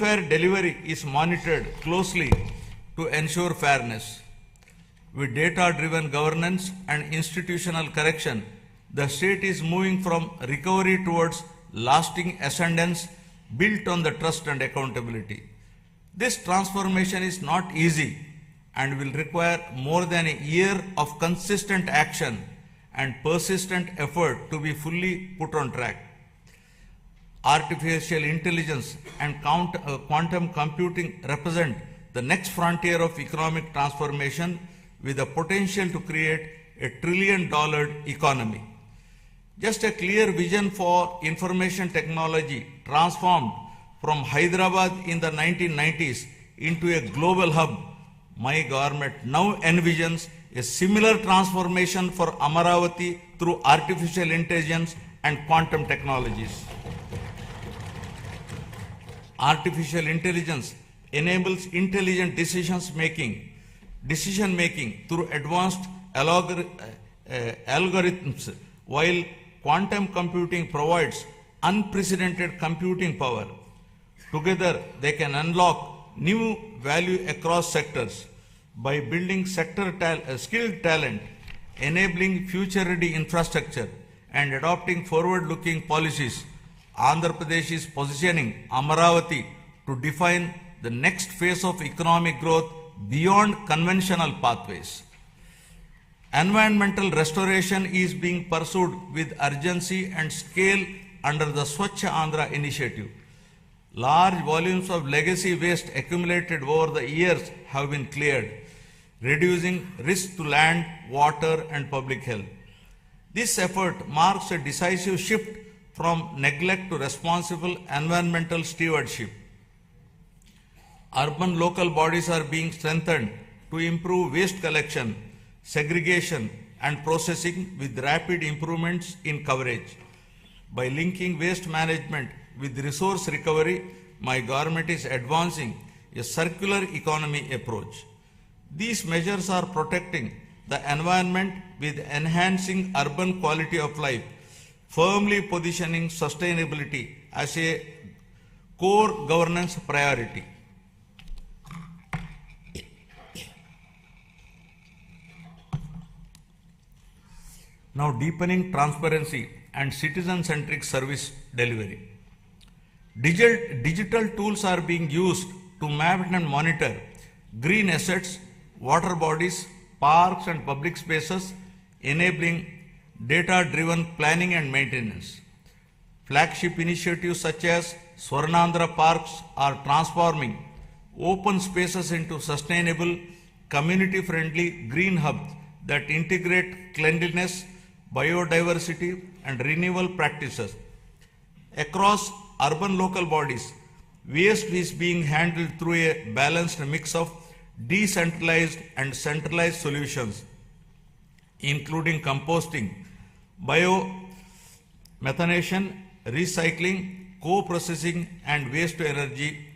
welfare delivery is monitored closely to ensure fairness. With data-driven governance and institutional correction, the state is moving from recovery towards lasting ascendance built on the trust and accountability. This transformation is not easy and will require more than a year of consistent action and persistent effort to be fully put on track. Artificial intelligence and quantum computing represent the next frontier of economic transformation with the potential to create $1 trillion economy. Just a clear vision for information technology transformed from Hyderabad in the 1990s into a global hub, my government now envisions a similar transformation for Amaravati through artificial intelligence and quantum technologies. Artificial intelligence enables intelligent decision making through advanced algorithms, while quantum computing provides unprecedented computing power. Together, they can unlock new value across sectors by building skilled talent, enabling future-ready infrastructure, and adopting forward-looking policies. Andhra Pradesh is positioning Amaravati to define the next phase of economic growth beyond conventional pathways. Environmental restoration is being pursued with urgency and scale under the Swachh Andhra initiative. Large volumes of legacy waste accumulated over the years have been cleared, reducing risk to land, water, and public health. This effort marks a decisive shift from neglect to responsible environmental stewardship. Urban local bodies are being strengthened to improve waste collection, segregation, and processing with rapid improvements in coverage. By linking waste management with resource recovery, my government is advancing a circular economy approach. These measures are protecting the environment with enhancing urban quality of life, firmly positioning sustainability as a core governance priority. Now, deepening transparency and citizen-centric service delivery. Digital tools are being used to map and monitor green assets, water bodies, parks, and public spaces, enabling data-driven planning and maintenance. Flagship initiatives such as Swarnandhra Parks are transforming open spaces into sustainable, community-friendly green hubs that integrate cleanliness, biodiversity, and renewable practices. Across urban local bodies, waste is being handled through a balanced mix of decentralized and centralized solutions, including composting, biomethanation, recycling, co-processing, and waste-to-energy